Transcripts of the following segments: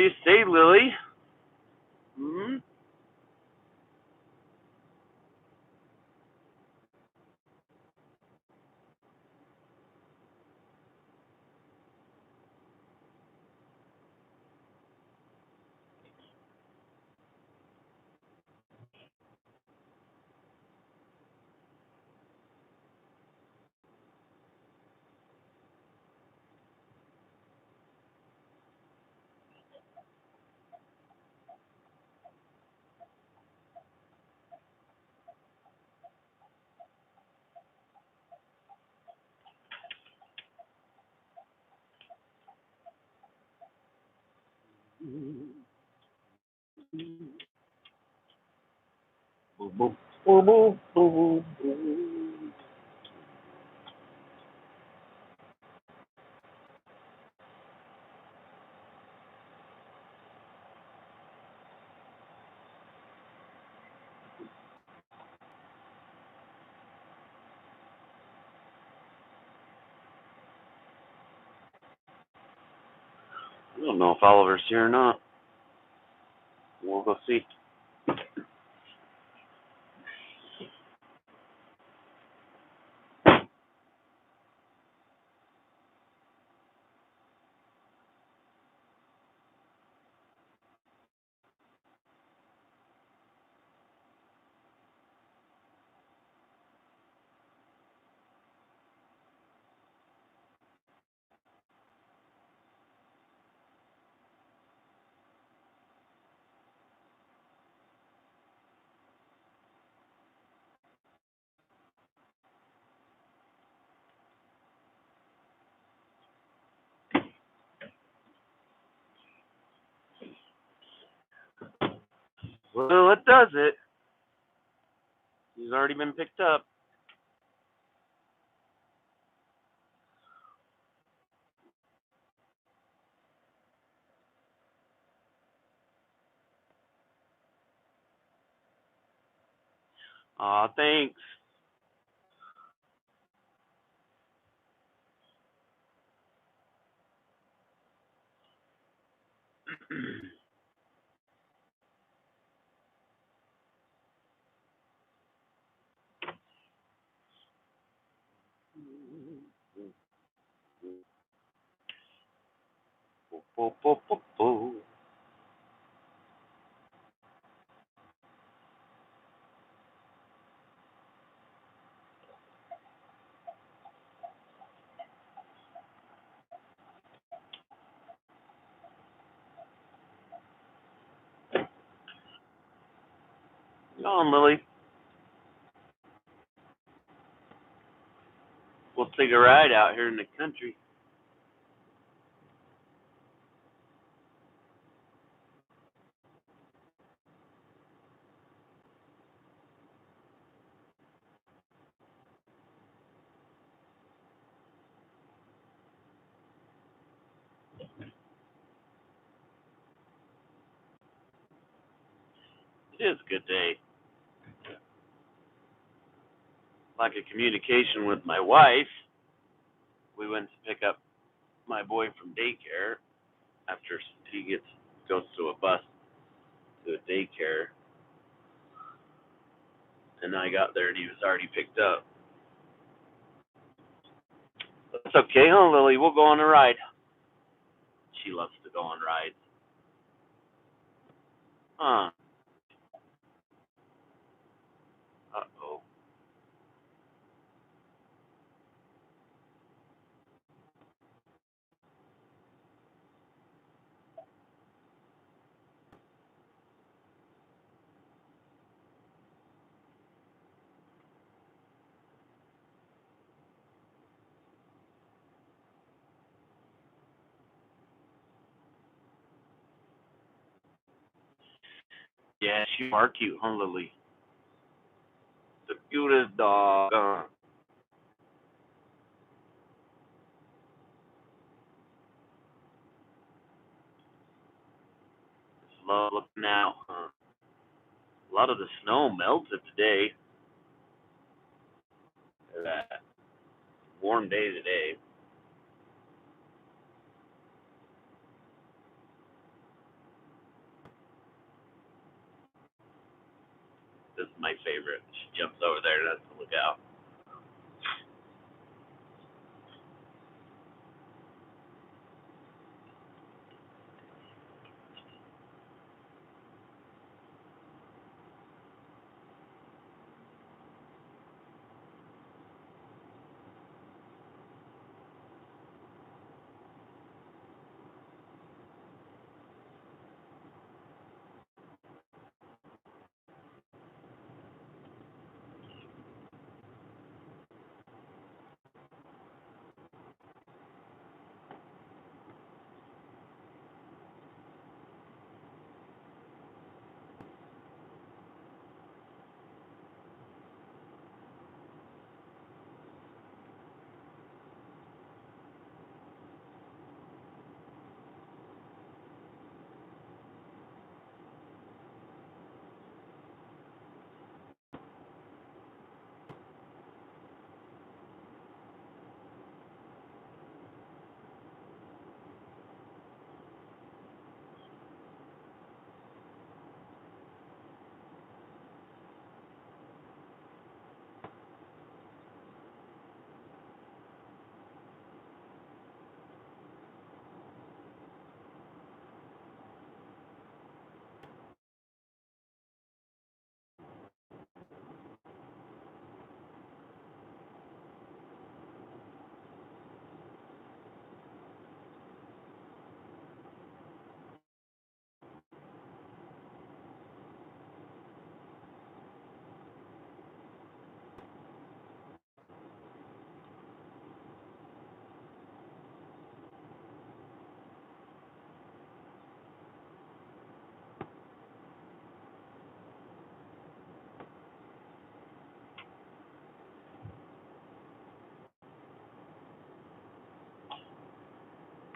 you say, Lily? Hmm? Boom, boom, boom, boom, boom, boom. I don't know if Oliver's here or not. We'll go see. Well, it does it. He's already been picked up. Aw, thanks. Bo, bo, bo, bo. Come on, Lily. We'll take a ride out here in the country. It is a good day. Like a communication with my wife. We went to pick up my boy from daycare after he goes to a bus to a daycare, and I got there and he was already picked up. That's okay, huh, Lily? We'll go on a ride. She loves to go on rides. Huh. Uh-oh. Yeah, you are cute, huh, Lily? The cutest dog. Just love looking out, huh? A lot of the snow melted today. That warm day today. This is my favorite. She jumps over there. That's the lookout.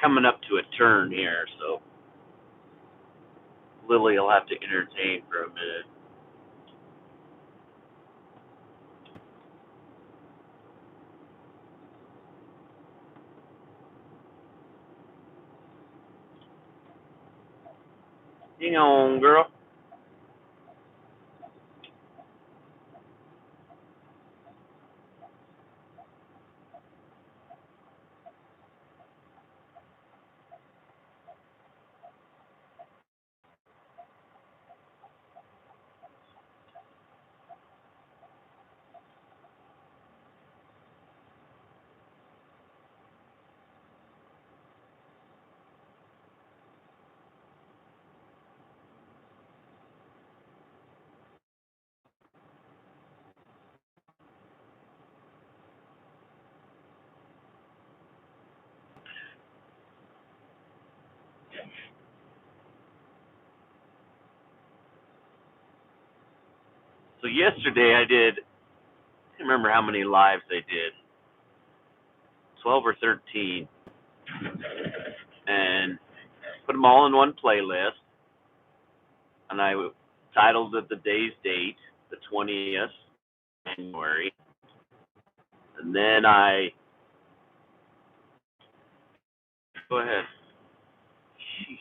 Coming up to a turn here, so Lily will have to entertain for a minute. Hang on, girl. So yesterday I did, I can't remember how many lives I did, 12 or 13, and put them all in one playlist, and I titled it the day's date, the 20th of January, and then go ahead. Sheesh.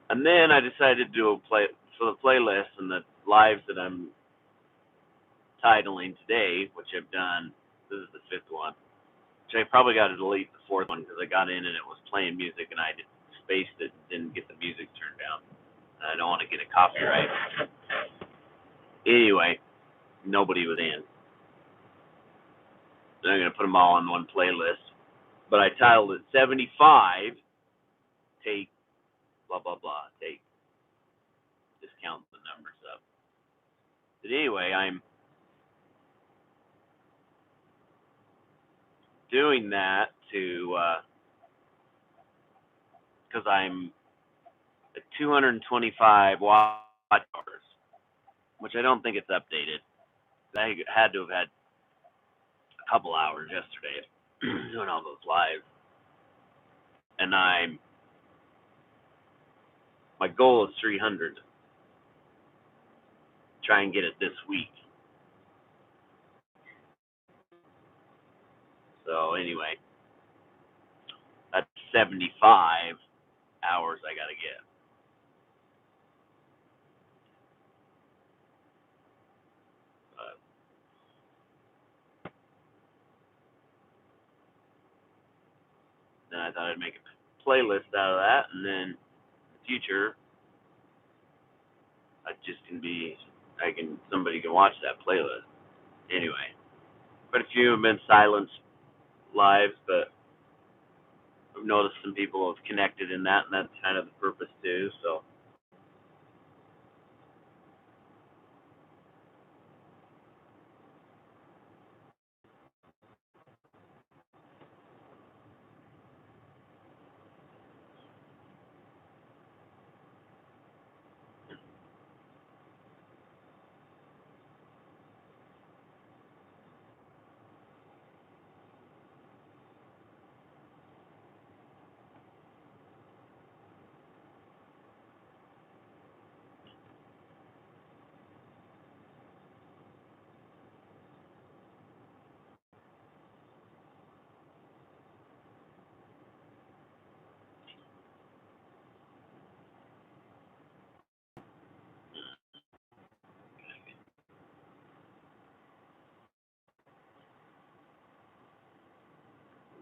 And then I decided to do a play for the playlist and the lives that I'm titling today, which I've done. This is the fifth one, which I probably got to delete the fourth one because I got in and it was playing music and I spaced it and didn't get the music turned down. And I don't want to get a copyright. Anyway, nobody was in. So I'm going to put them all on one playlist. But I titled it 75, take, blah, blah, blah, take. Just count the numbers up. But anyway, I'm doing that to, because I'm at 225 watch hours, which I don't think it's updated. I had to have had a couple hours yesterday doing all those lives. And my goal is 300. try and get it this week. So anyway, that's 75 hours I gotta get. But then I thought I'd make a playlist out of that, and then in the future I just can be, somebody can watch that playlist. Anyway, quite a few have been silent lives, but I've noticed some people have connected in that, and that's kind of the purpose too. So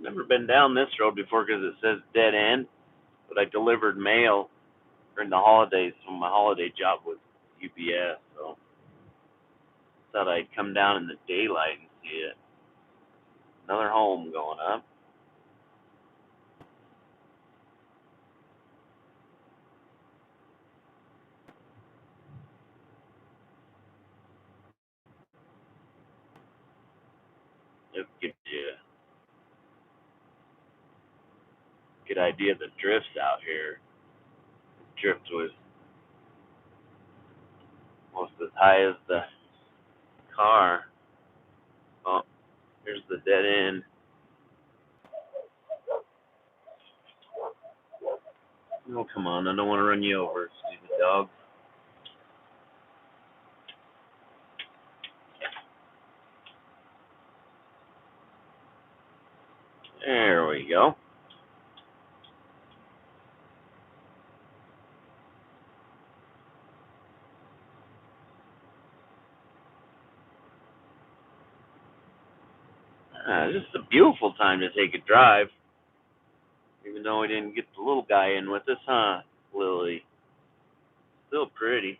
I've never been down this road before because it says dead end, but I delivered mail during the holidays when my holiday job was UPS. So thought I'd come down in the daylight and see it. Another home going up. It'll give you a good idea of the drifts out here. The drift was almost as high as the car. Oh, here's the dead end. Oh, come on. I don't want to run you over, stupid dog. There we go. This is a beautiful time to take a drive, even though we didn't get the little guy in with us, huh, Lily? Still pretty.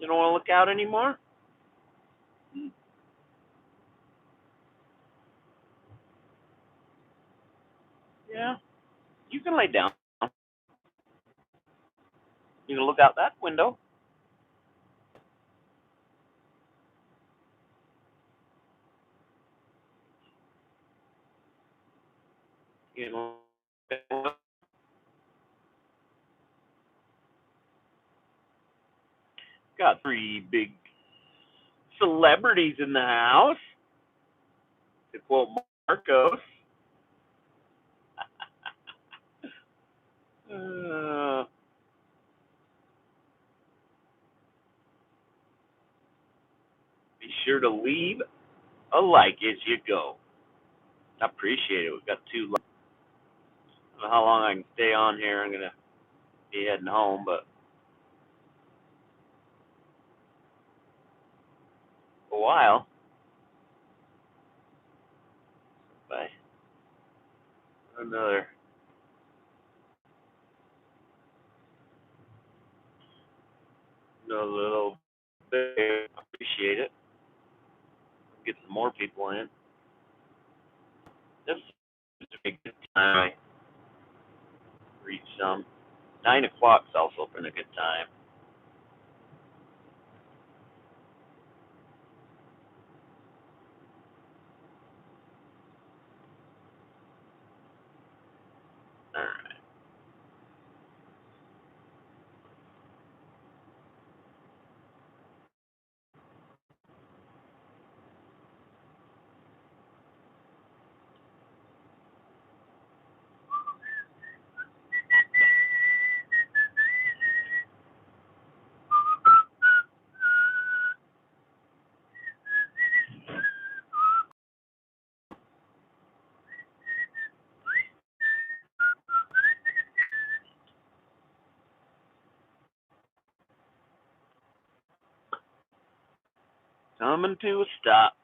You don't want to look out anymore? Yeah. You can lay down. You can look out that window. You know, got three big celebrities in the house. To quote Marcos. uh, be sure to leave a like as you go. I appreciate it. We've got two. I don't know how long I can stay on here. I'm gonna be heading home, but a while. Bye. Another little bit. Appreciate it. Get some more people in. This is a good time. I reach some. 9 o'clock's also been a good time. All right. Coming to a stop.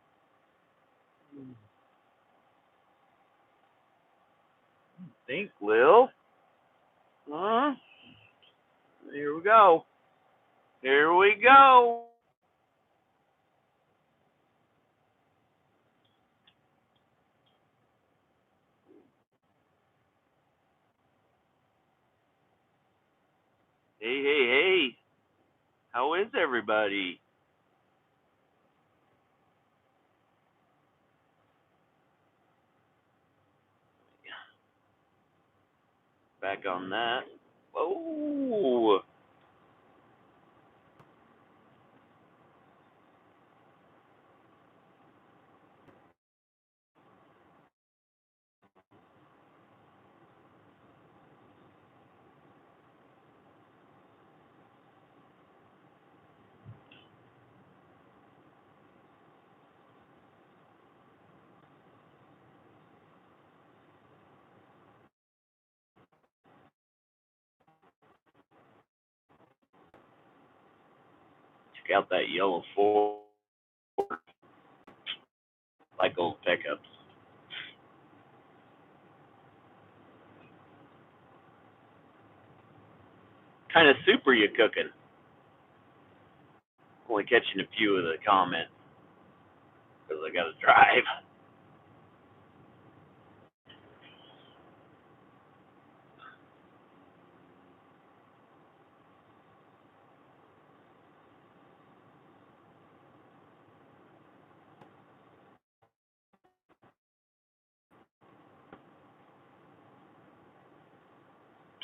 Think, Lil. Huh? Here we go. Here we go. Hey, hey, hey. How is everybody? Back on that. Whoa. Check out that yellow Ford. Like old pickups. Kind of soup are you cooking? Only catching a few of the comments because I got to drive.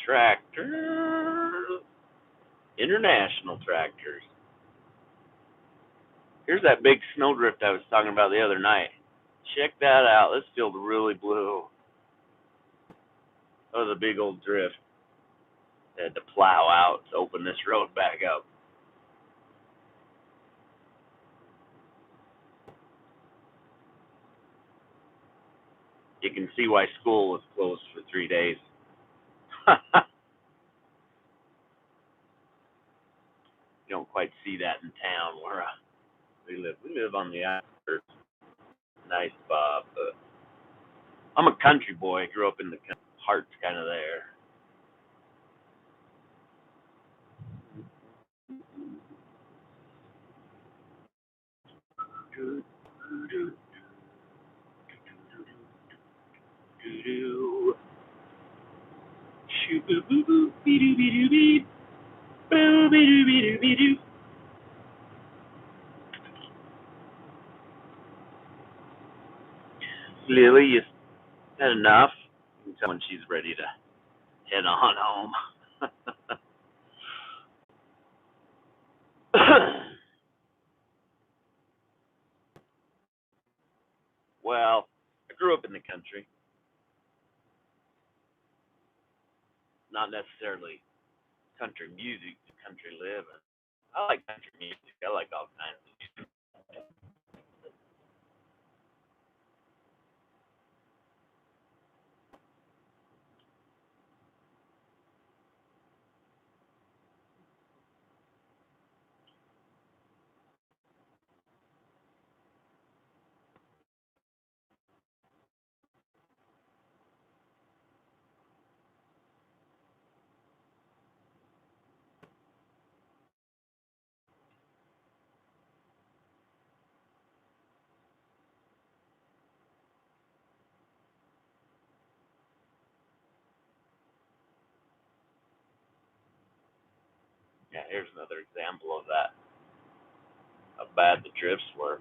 Tractors. International tractors. Here's that big snowdrift I was talking about the other night. Check that out. This field really blew. That was a big old drift. They had to plow out to open this road back up. You can see why school was closed for 3 days. You don't quite see that in town where we live. We live on the outskirts. Nice, Bob. But I'm a country boy. I grew up in the heart's kind of there. Shoo boo boo boo bee doo bee doo bee boo bee doo bee doo bee doo. Lily, you had enough? You can tell when she's ready to head on home. Well, I grew up in the country. Not necessarily country music, country living. I like country music. I like all kinds of music. Yeah, here's another example of that. How bad the drifts were.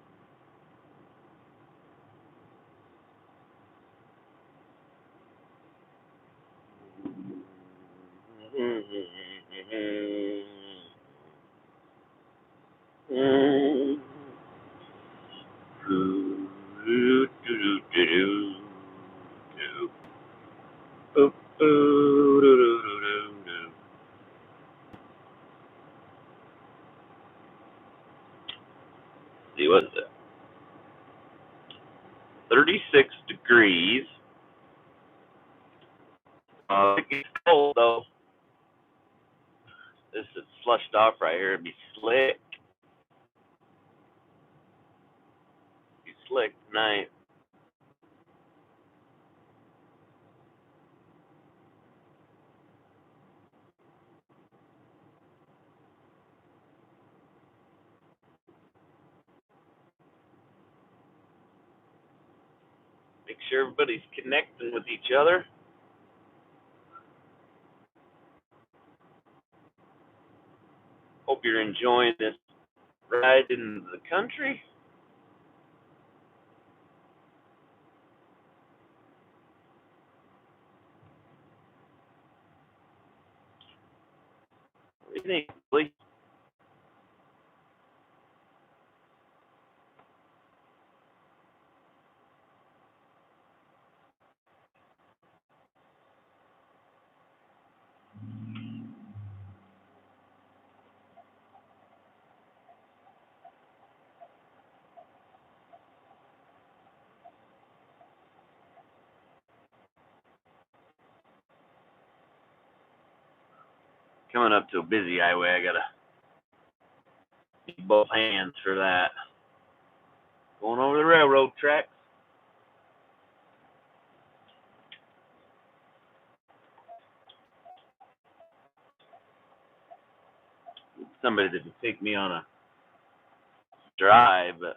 See, what is it? 36 degrees. It gets cold though. This is slushed off right here. It'd be slick. slick tonight. Make sure everybody's connecting with each other. Hope you're enjoying this ride in the country. What do you think, Lee? Coming up to a busy highway, I gotta need both hands for that. Going over the railroad tracks. Somebody that would take me on a drive, but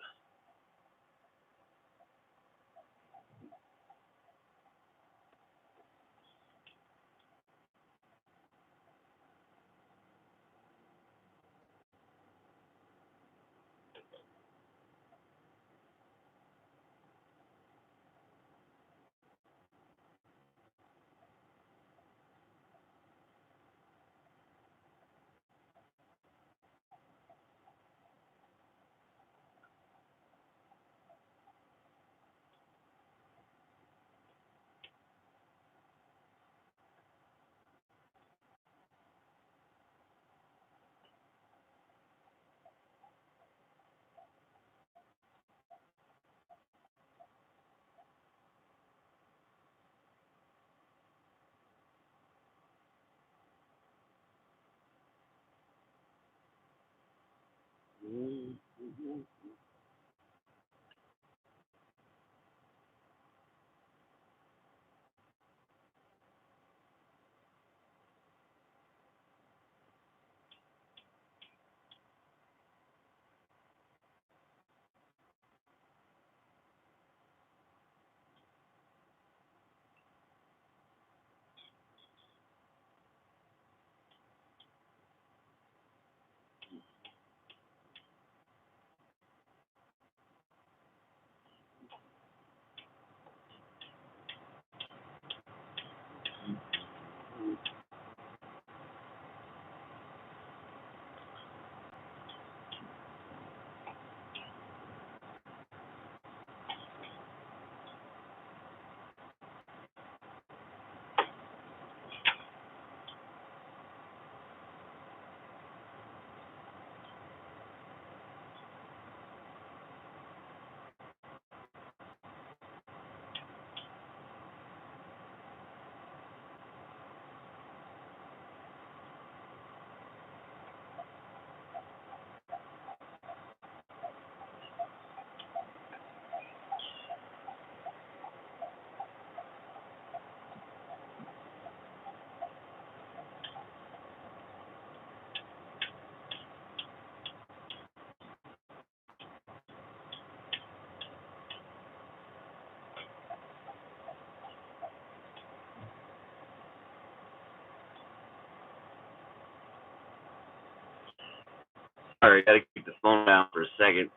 sorry, gotta keep the phone down for a second.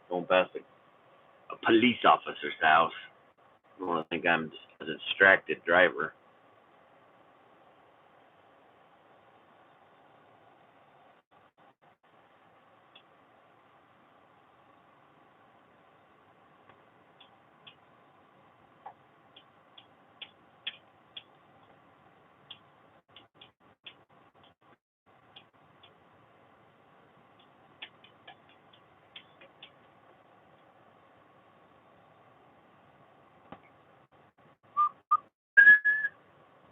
Going past a police officer's house. I don't want to think I'm just a distracted driver.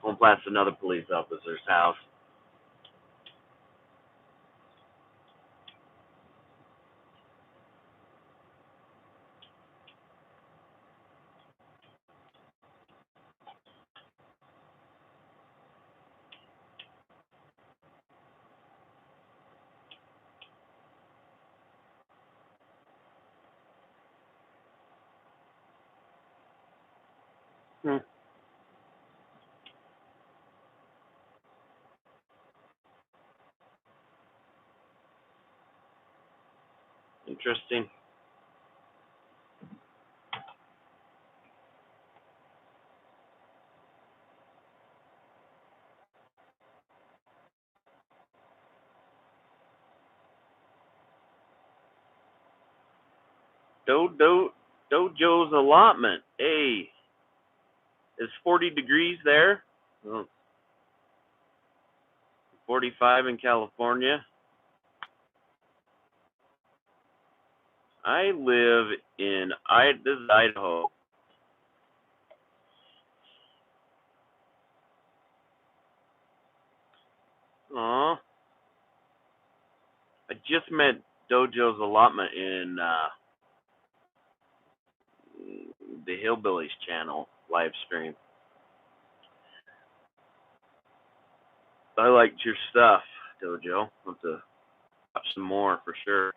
Going past another police officer's house. Interesting. Dojo's allotment. Hey, is 40 degrees there? Oh, 45 in California. I live in this is Idaho. Aw. I just met Dojo's allotment in the Hillbillies channel live stream. I liked your stuff, Dojo. I'll have to watch some more for sure.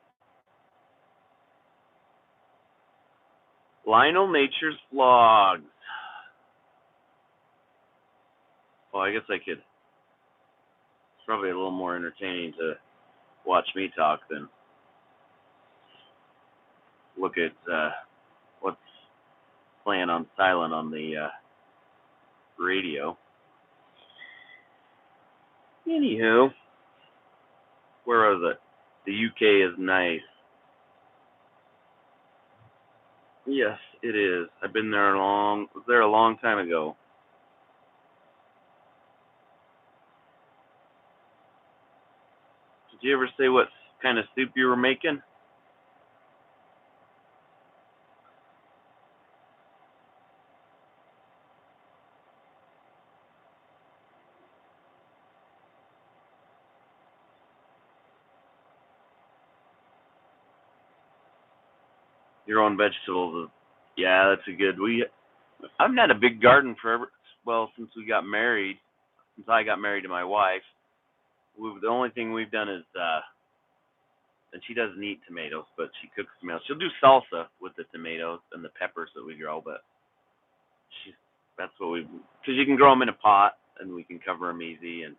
Lionel Nature's Vlogs. Well, I guess I could. It's probably a little more entertaining to watch me talk than look at what's playing on silent on the radio. Anywho, where was it? The UK is nice. Yes, it is. I've been there was there a long time ago. Did you ever say what kind of soup you were making? Your own vegetables. Yeah, that's a good. I've had a big garden since we got married. Since I got married to my wife, the only thing we've done is, and she doesn't eat tomatoes, but she cooks tomatoes. She'll do salsa with the tomatoes and the peppers that we grow, but that's what because you can grow them in a pot and we can cover them easy, and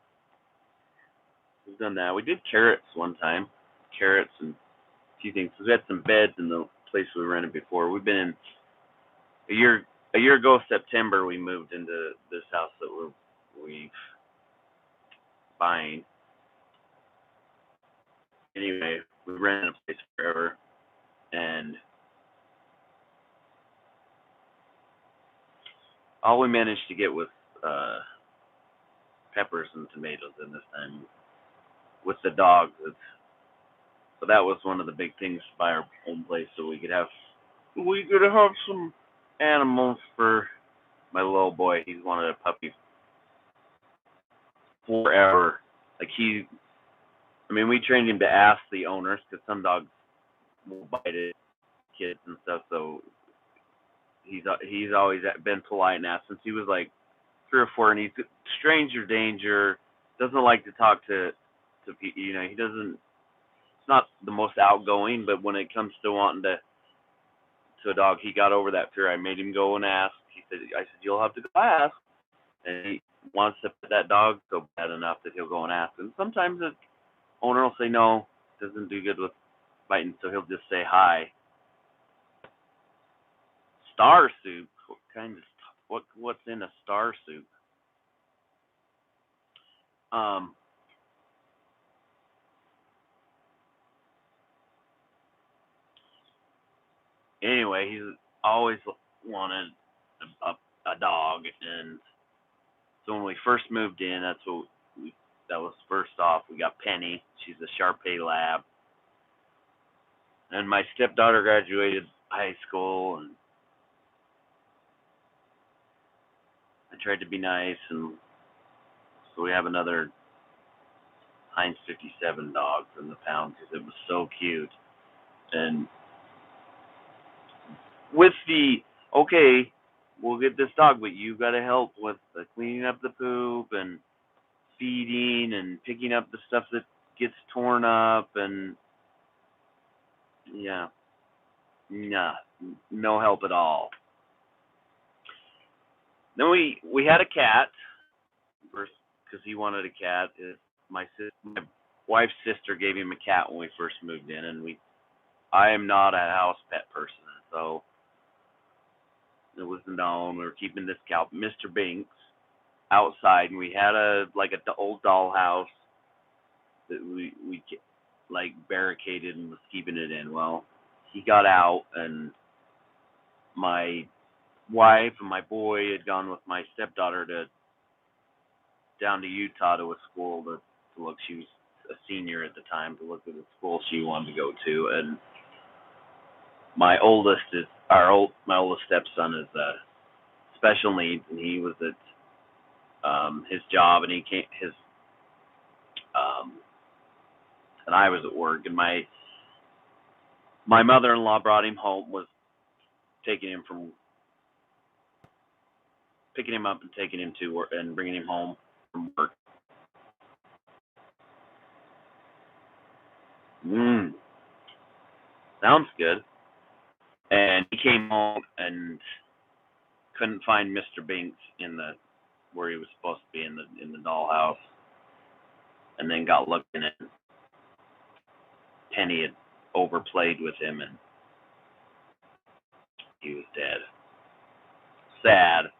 we've done that. We did carrots one time, carrots and a few things. We had some beds in the place we rented before. We've been in a year ago September. We moved into this house that we've buying. Anyway, we rented a place forever, and all we managed to get was peppers and tomatoes in this time with the dogs. So that was one of the big things to buy our own place, so we could have some animals for my little boy. He's wanted a puppy forever. Like we trained him to ask the owners, because some dogs will bite at kids and stuff. So he's always been polite and asked since he was like 3 or 4, and he's stranger danger. Doesn't like to talk to people. He doesn't. It's not the most outgoing, but when it comes to wanting to a dog, he got over that fear. I made him go and ask. I said, you'll have to go ask. And he wants to pet that dog so bad enough that he'll go and ask. And sometimes the owner will say no, doesn't do good with biting, so he'll just say hi. Star soup? What kind of what's in a star soup? Anyway, he's always wanted a dog, and so when we first moved in, that was first off. We got Penny. She's a Shar-Pei Lab, and my stepdaughter graduated high school, and I tried to be nice, and so we have another Heinz 57 dog from the pound because it was so cute. And with okay, we'll get this dog, but you got to help with the cleaning up the poop and feeding and picking up the stuff that gets torn up, and yeah, nah, no help at all. Then we had a cat first because he wanted a cat. My wife's sister gave him a cat when we first moved in, and we I am not a house pet person, so it was known we were keeping this cow, Mr. Binks, outside, and we had a old dollhouse that we like barricaded and was keeping it in. Well, he got out, and my wife and my boy had gone with my stepdaughter to down to Utah to a school to look. She was a senior at the time, to look at the school she wanted to go to, and my oldest my oldest stepson is special needs, and he was at his job, and he came his and I was at work, and my mother-in-law brought him home, was taking him from picking him up and taking him to work and bringing him home from work. Mm, sounds good. And he came home and couldn't find Mr. Binks in the where he was supposed to be in the dollhouse, and then got looking at Penny had overplayed with him, and he was dead. Sad.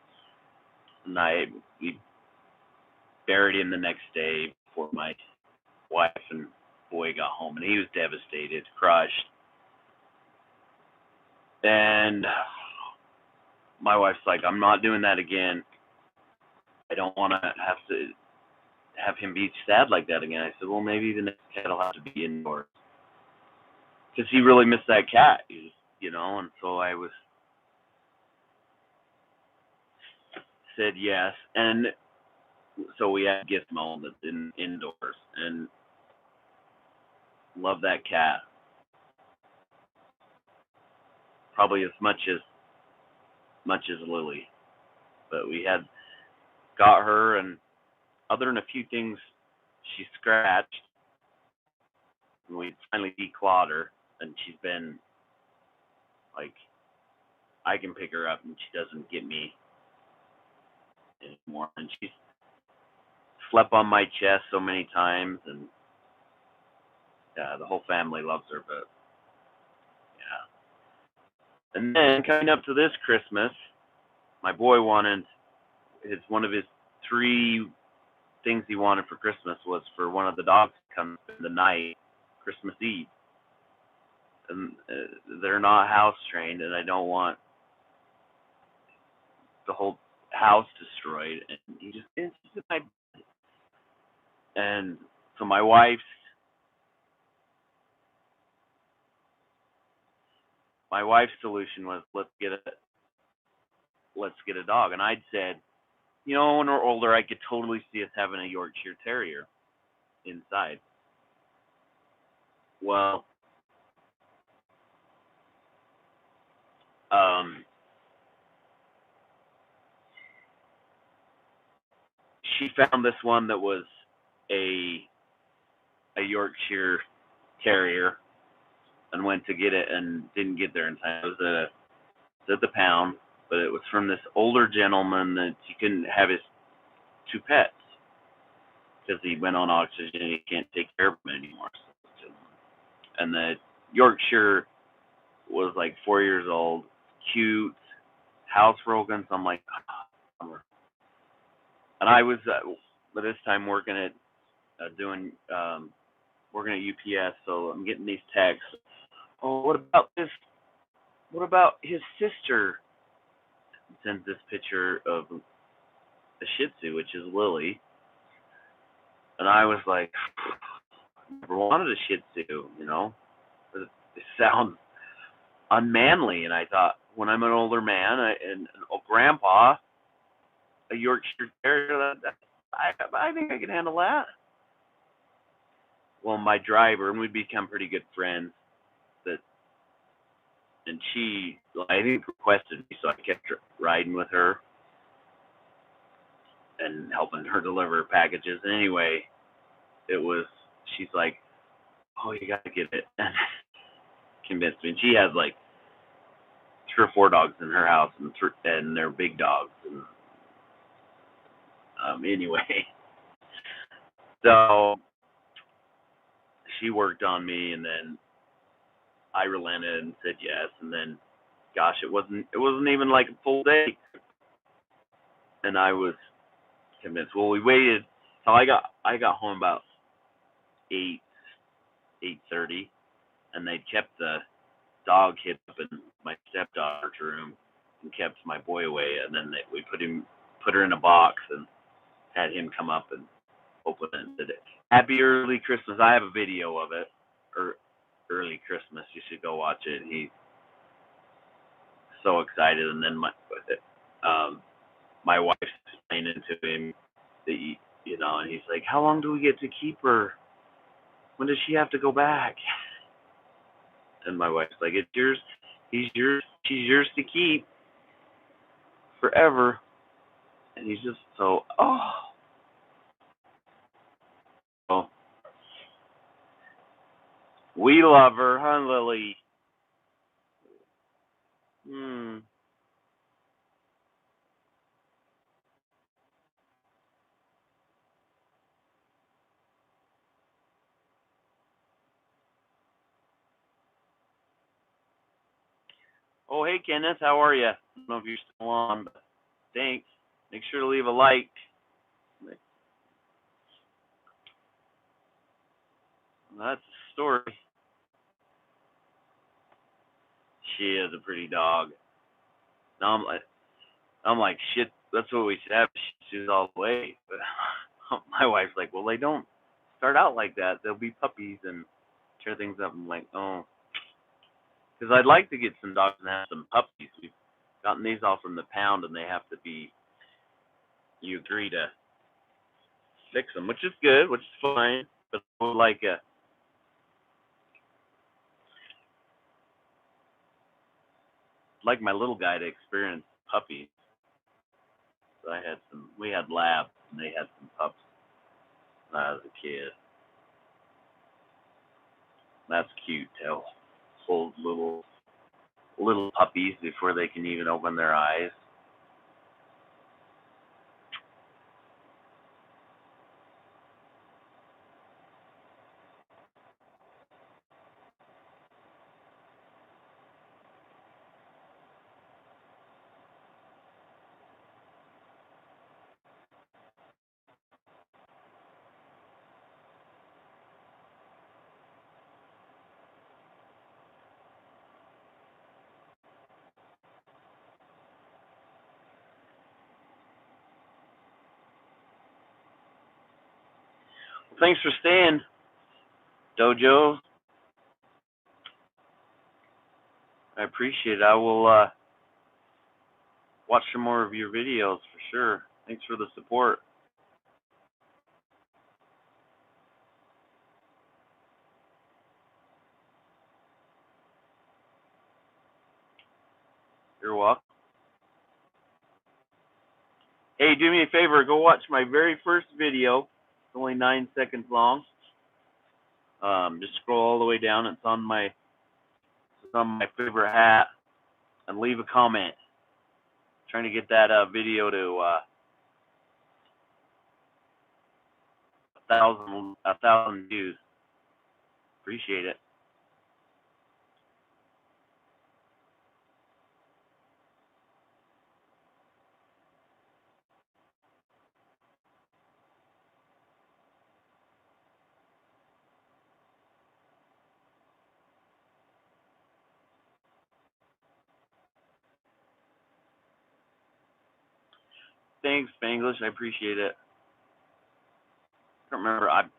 And we buried him the next day before my wife and boy got home, and he was devastated, crushed. And my wife's like, I'm not doing that again. I don't want to have him be sad like that again. I said, well, maybe the next cat will have to be indoors, because he really missed that cat, And so I said yes, and so we had Gizmo that's indoors, and love that cat probably as much as Lily. But we had got her, and other than a few things she scratched, and we finally declawed her, and she's been like, I can pick her up, and she doesn't get me anymore. And she's slept on my chest so many times, and the whole family loves her. But yeah. And then coming up to this Christmas, my boy wanted one of his 3 things he wanted for Christmas was for one of the dogs to come in the night, Christmas Eve. And they're not house trained, and I don't want the whole house destroyed. And he just insisted I. And so my wife's solution was, let's get a dog. And I'd said, when we're older, I could totally see us having a Yorkshire Terrier inside. Well, she found this one that was a Yorkshire Terrier, and went to get it and didn't get there in time. It was at the pound, but it was from this older gentleman that he couldn't have his 2 pets because he went on oxygen and he can't take care of them anymore. And the Yorkshire was like 4 years old, cute, housebroken. So I'm like, and I was by this time working at working at UPS, so I'm getting these texts. Oh, what about this? What about his sister? Sends this picture of a Shih Tzu, which is Lily. And I was like, I never wanted a Shih Tzu, It sounds unmanly. And I thought, when I'm an older man and a grandpa, a Yorkshire Terrier, I think I can handle that. Well, my driver, and we'd become pretty good friends, and she, I think, requested me, so I kept riding with her and helping her deliver packages. And anyway, she's like, oh, you got to get it. And convinced me. And she has like 3 or 4 dogs in her house, and they're big dogs. And anyway, so she worked on me, and then I relented and said yes, and then, gosh, it wasn't even like a full day, and I was convinced. Well, we waited. So I got home about 8:30, and they kept the dog hid up in my stepdaughter's room and kept my boy away, and then we put her in a box and had him come up and open it and did it. Happy early Christmas. I have a video of it. Or early Christmas. You should go watch it. He's so excited, and then with it, my wife's explaining to him that and he's like, "How long do we get to keep her? When does she have to go back?" And my wife's like, "It's yours. He's yours. She's yours to keep forever." And he's just so oh, we love her, huh, Lily? Hmm. Oh, hey, Kenneth, how are you? I don't know if you're still on, but thanks. Make sure to leave a like. That's the story. She is a pretty dog. Now I'm like, shit. That's what we should have. She's all the way. But my wife's like, well, they don't start out like that. They'll be puppies and tear things up. I'm like, oh, because I'd like to get some dogs and have some puppies. We've gotten these all from the pound, and they have to be. You agree to fix them, which is good, which is fine. But I would like my little guy to experience puppies. So we had labs, and they had some pups when I was a kid. That's cute. They'll hold little puppies before they can even open their eyes. Well, thanks for staying, Dojo. I appreciate it. I will watch some more of your videos for sure. Thanks for the support. You're welcome. Hey, do me a favor. Go watch my very first video. It's only 9 seconds long. Just scroll all the way down. It's on my favorite hat, and leave a comment. I'm trying to get that video to 1,000 views. Appreciate it. Thanks, Spanglish. I appreciate it. I don't remember. I've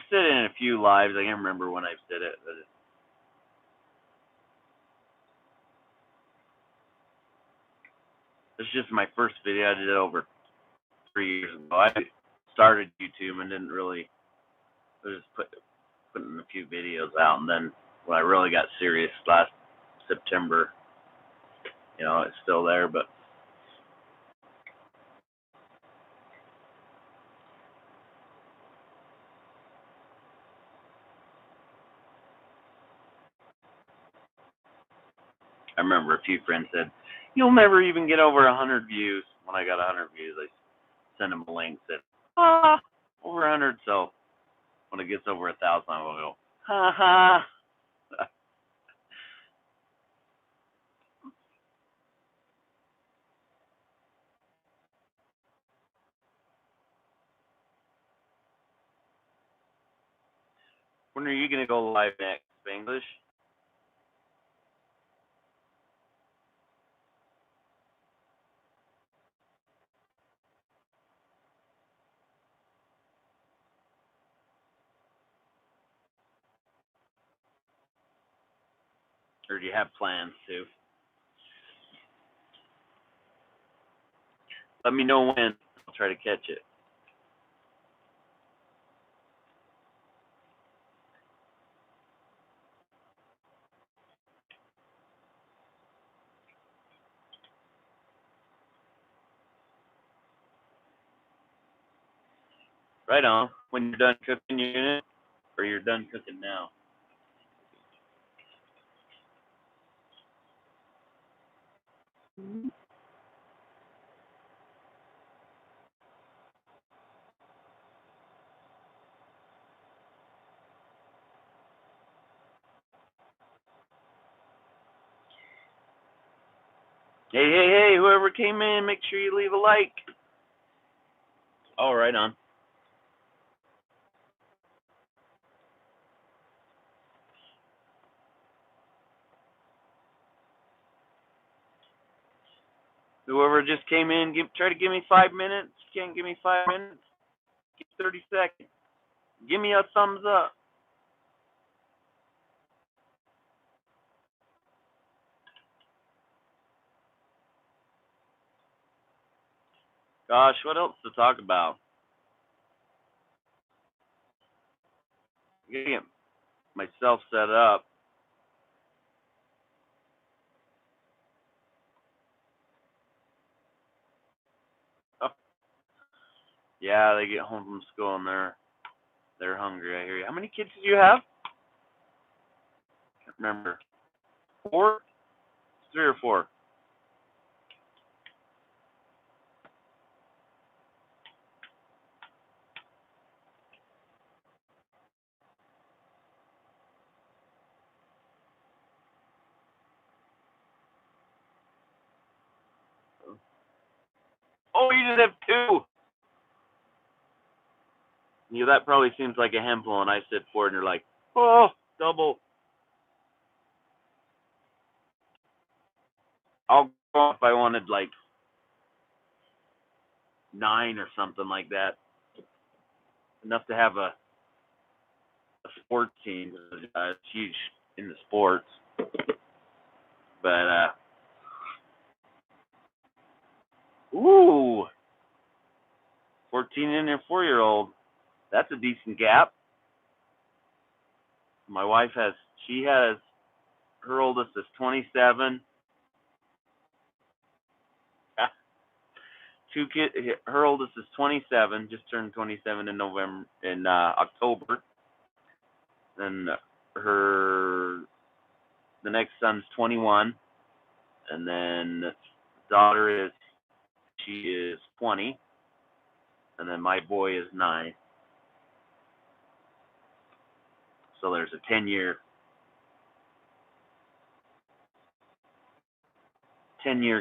said it in a few lives. I can't remember when I've said it, but it's just my first video. I did it over 3 years ago. I started YouTube and didn't really. I was just putting a few videos out, and then when I really got serious last September, it's still there, but I remember a few friends said, "You'll never even get over 100 views." When I got 100 views, I sent them a link, said, over 100. So when it gets over 1,000, I will go, ha ha. When are you gonna go live next? Spanglish? Or do you have plans to? Let me know when. I'll try to catch it. Right on. When you're done cooking your unit, or you're done cooking now. Hey, whoever came in, make sure you leave a like. Oh, right on. Whoever just came in, try to give me 5 minutes. Can't give me 5 minutes. Give 30 seconds. Give me a thumbs up. Gosh, what else to talk about? I gotta get myself set up. Oh, yeah, they get home from school and they're hungry. I hear you. How many kids do you have? Can't remember. 4? 3 or 4? Oh, you just have 2. Yeah, that probably seems like a handful, and I said 4, and you're like, oh, double. I'll go if I wanted like 9 or something like that. Enough to have a sports team. It's huge in the sports. But, ooh, 14 and a 4-year-old. That's a decent gap. My wife has, her oldest is 27. 2 kids, her oldest is 27, just turned 27 in October. Then the next son's 21, and then daughter she is 20, and then my boy is 9. So there's a 10-year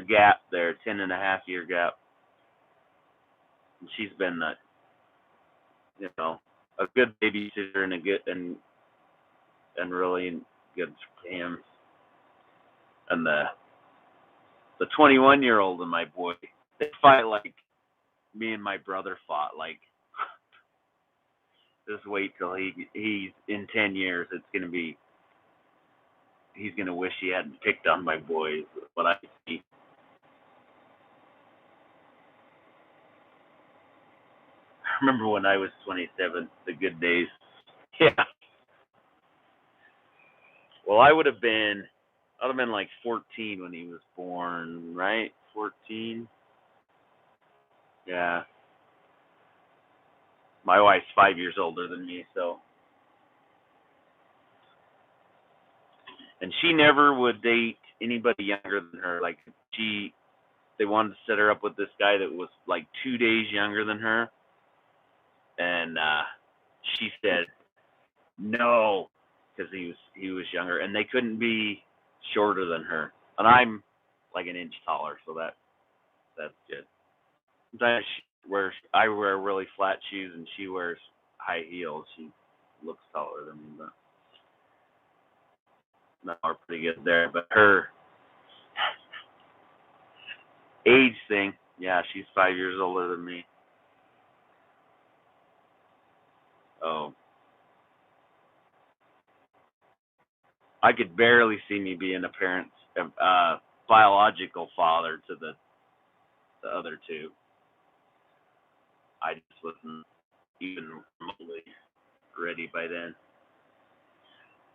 gap there, 10.5-year gap. And she's been a good babysitter and a good and really in good hands. And the 21-year-old and my boy, they fight like me and my brother fought. Like, just wait till he's in 10 years. He's gonna wish he hadn't picked on my boys. What I see. I remember when I was 27, the good days. Yeah. Well, I would have been like 14 when he was born, right? 14. Yeah. My wife's 5 years older than me, so. And she never would date anybody younger than her. Like, they wanted to set her up with this guy that was like 2 days younger than her, and she said no because he was younger, and they couldn't be shorter than her. And I'm like an inch taller, so that's good. Sometimes I wear really flat shoes, and she wears high heels. looks taller than me, but no, we're pretty good there. But her age thing, yeah, she's 5 years older than me. Oh, I could barely see me being a parent, biological father to the other two. I just wasn't even remotely ready by then.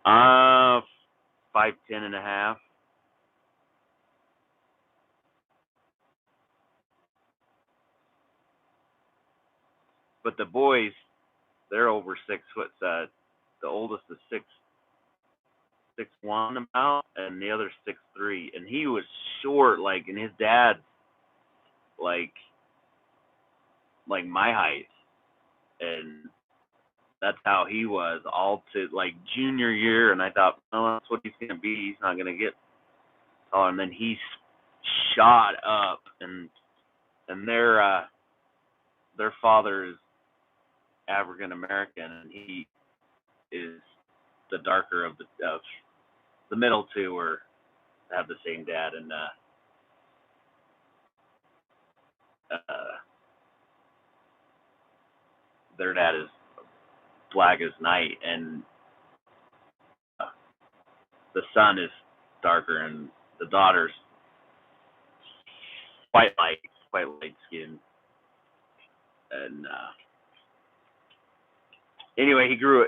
5'10" and a half. But the boys, they're over 6 foot. The oldest is 6'1" about, and the other 6'3". And he was short, and his dad, like my height, and that's how he was all to junior year. And I thought, oh, that's what he's gonna be. He's not gonna get taller. And then he shot up, and their father is African American, and he is the darker of the middle two, or have the same dad, and their dad is black as night, and the son is darker, and the daughter's quite light skinned. And anyway, he grew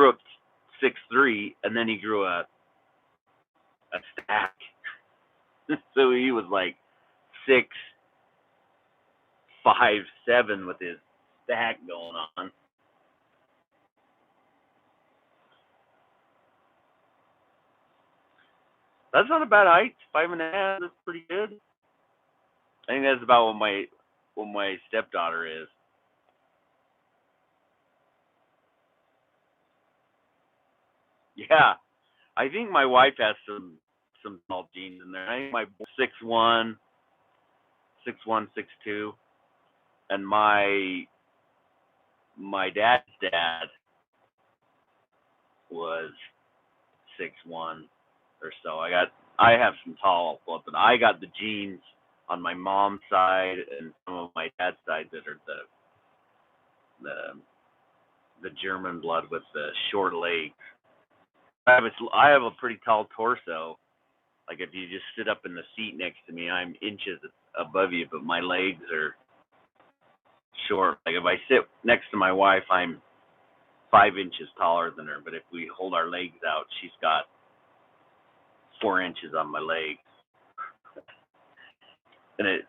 up 6'3", and then he grew a stack. So he was 6'5'7" with his stack going on. That's not a bad height. 5.5. That's pretty good. I think that's about what my stepdaughter is. Yeah, I think my wife has some tall genes in there. I think my 6'1", 6'2", and my dad's dad was 6'1" or so. I have some tall blood, but I got the genes on my mom's side and some of my dad's side that are the German blood with the short legs. I have a pretty tall torso. Like if you just sit up in the seat next to me, I'm inches above you, but my legs are short. Like if I sit next to my wife, I'm 5 inches taller than her. But if we hold our legs out, she's got 4 inches on my legs. And it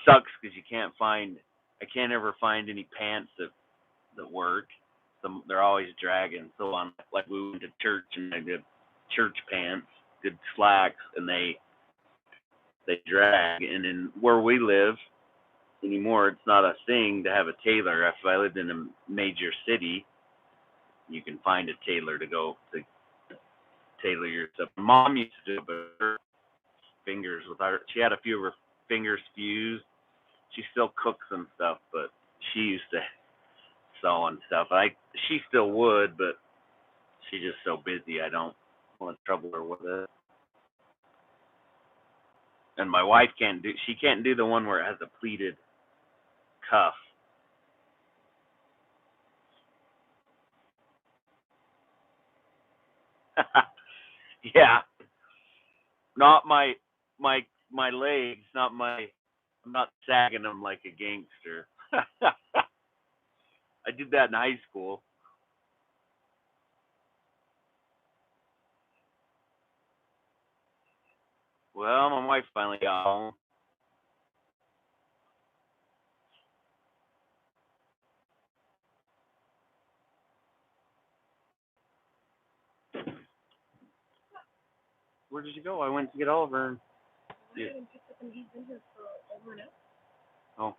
sucks because I can't ever find any pants that work. They're always dragging. So on, we went to church and I did church pants, good slacks, and they drag. And in where we live anymore, it's not a thing to have a tailor. If I lived in a major city, you can find a tailor to go to tailor your stuff. Mom used to do it, but her fingers she had a few of her fingers fused. She still cooks and stuff, but she used to sew and stuff. She still would, but she's just so busy. I don't want to trouble her with it. And my wife can't do the one where it has a pleated cuff. Yeah, not my legs, I'm not sagging them like a gangster. I did that in high school. Well, my wife finally got home. Where did you go? I went to get Oliver. Yeah. Oh,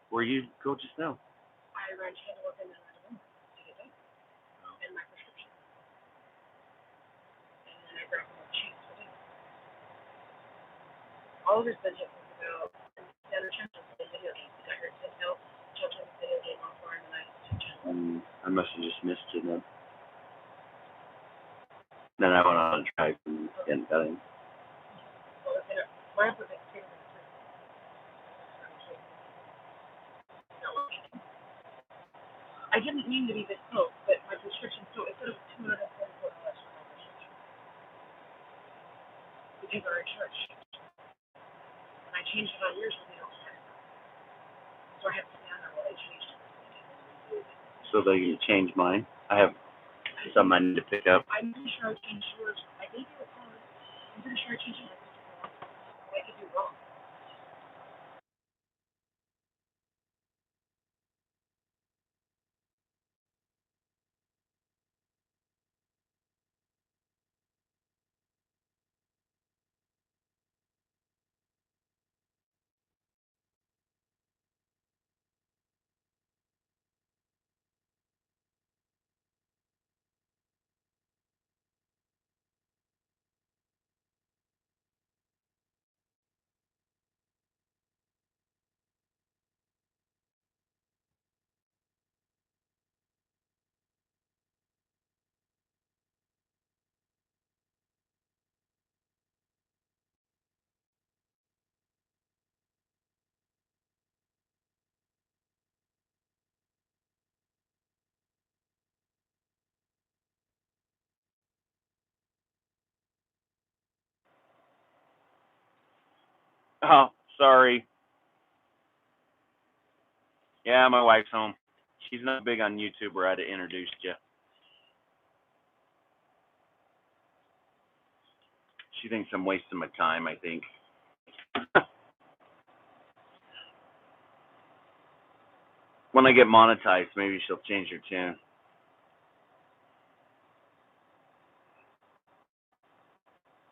where you go just now? I ran to work in and my prescription. And then I grabbed more cheese for dinner. Oliver's been hit about the other channels, the video games. I heard him help children's video game on foreign and I I must have just missed it then. Then I went on a drive and didn't got in. I didn't mean to be this close, but my prescription, so instead of $244 for my prescription, because our insurance changed. And I changed it on yours, and they don't have it. So I have to stand there while they changed it. So they can change mine. I have some I need to pick up. I'm pretty sure I changed yours. I gave you a card. I'm pretty sure I changed it. I could do wrong. Oh, sorry. Yeah, my wife's home. She's not big on YouTube where I'd have introduced you. She thinks I'm wasting my time, I think. When I get monetized, maybe she'll change her tune.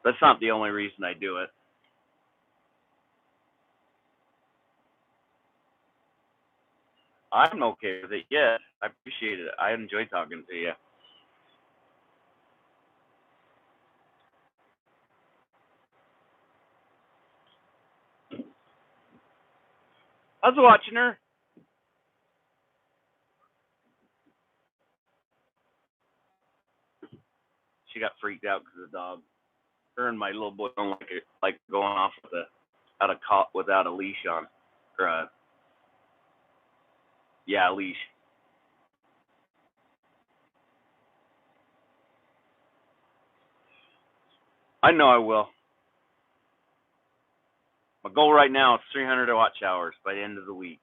That's not the only reason I do it. I'm okay with it. Yeah, I appreciate it. I enjoy talking to you. I was watching her. She got freaked out because of the dog. Her and my little boy don't like it, like going off with without a leash on, or a leash. I know I will. My goal right now is 300 watch hours by the end of the week.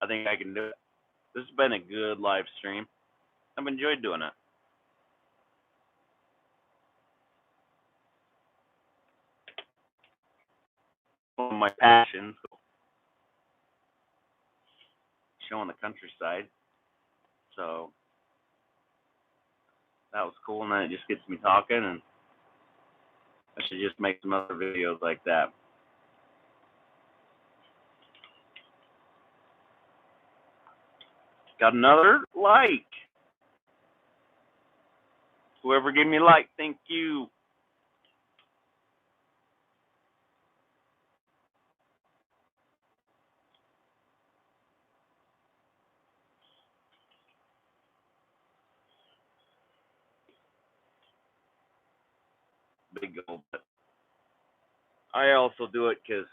I think I can do it. This has been a good live stream. I've enjoyed doing it. One of my passions, showing the countryside. So that was cool, and then it just gets me talking, and I should just make some other videos like that. Got another like. Whoever gave me a like, thank you. Big goal, but I also do it because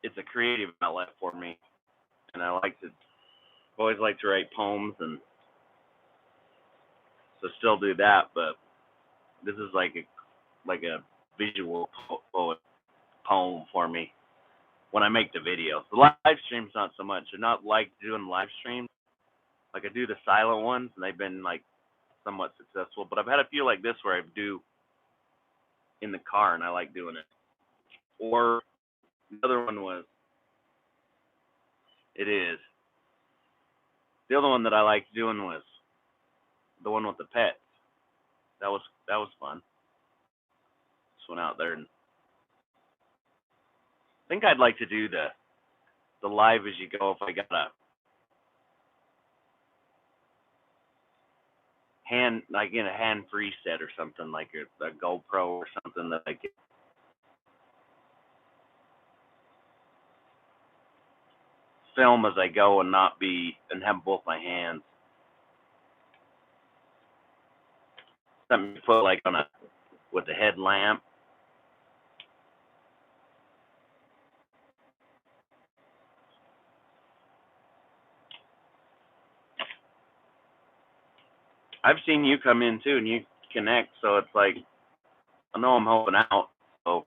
it's a creative outlet for me, and I've always liked to write poems, and so still do that. But this is like a visual poem for me when I make the video. The live streams not so much. They're not like doing live streams. Like I do the silent ones, and they've been like somewhat successful. But I've had a few like this where I do in the car, and I like doing it. Or the other one was it is. The other one that I liked doing was the one with the pets. That was fun. Just went out there, and I think I'd like to do the live as you go if I got a hand free set or something like a GoPro or something that I could. film as I go and and have both my hands. Something to put like with the headlamp. I've seen you come in too, and you connect, so it's like, I know I'm helping out, so.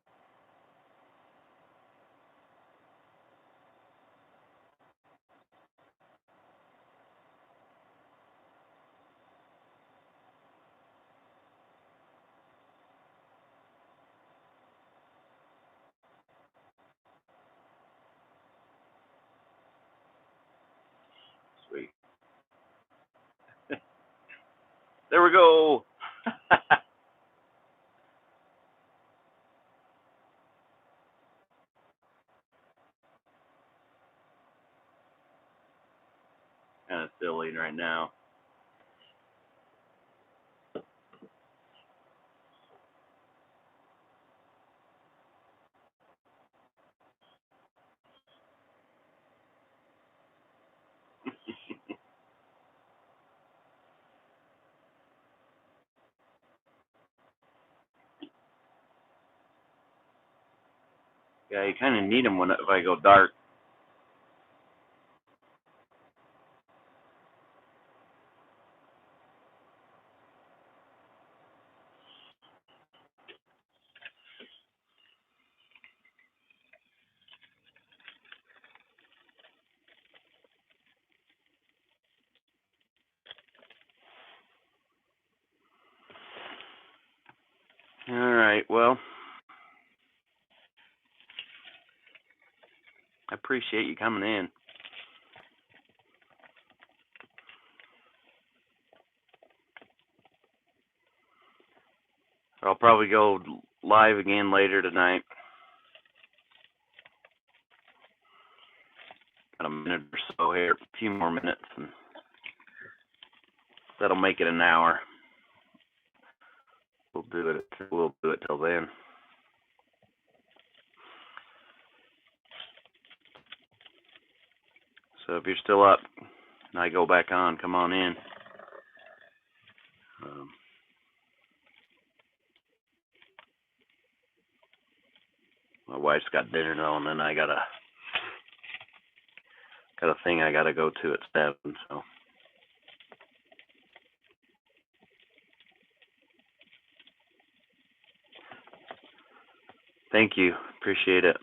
Sweet. There we go. Kind of silly right now. Yeah, you kind of need them if I go dark. All right, well, I appreciate you coming in. I'll probably go live again later tonight. Got a minute or so here, a few more minutes, and that'll make it an hour. We'll do it till then. So if you're still up and I go back on, come on in. My wife's got dinner though, and then I got a thing I gotta go to at 7, so. Thank you. Appreciate it.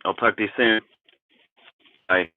I'll talk to you soon. Bye.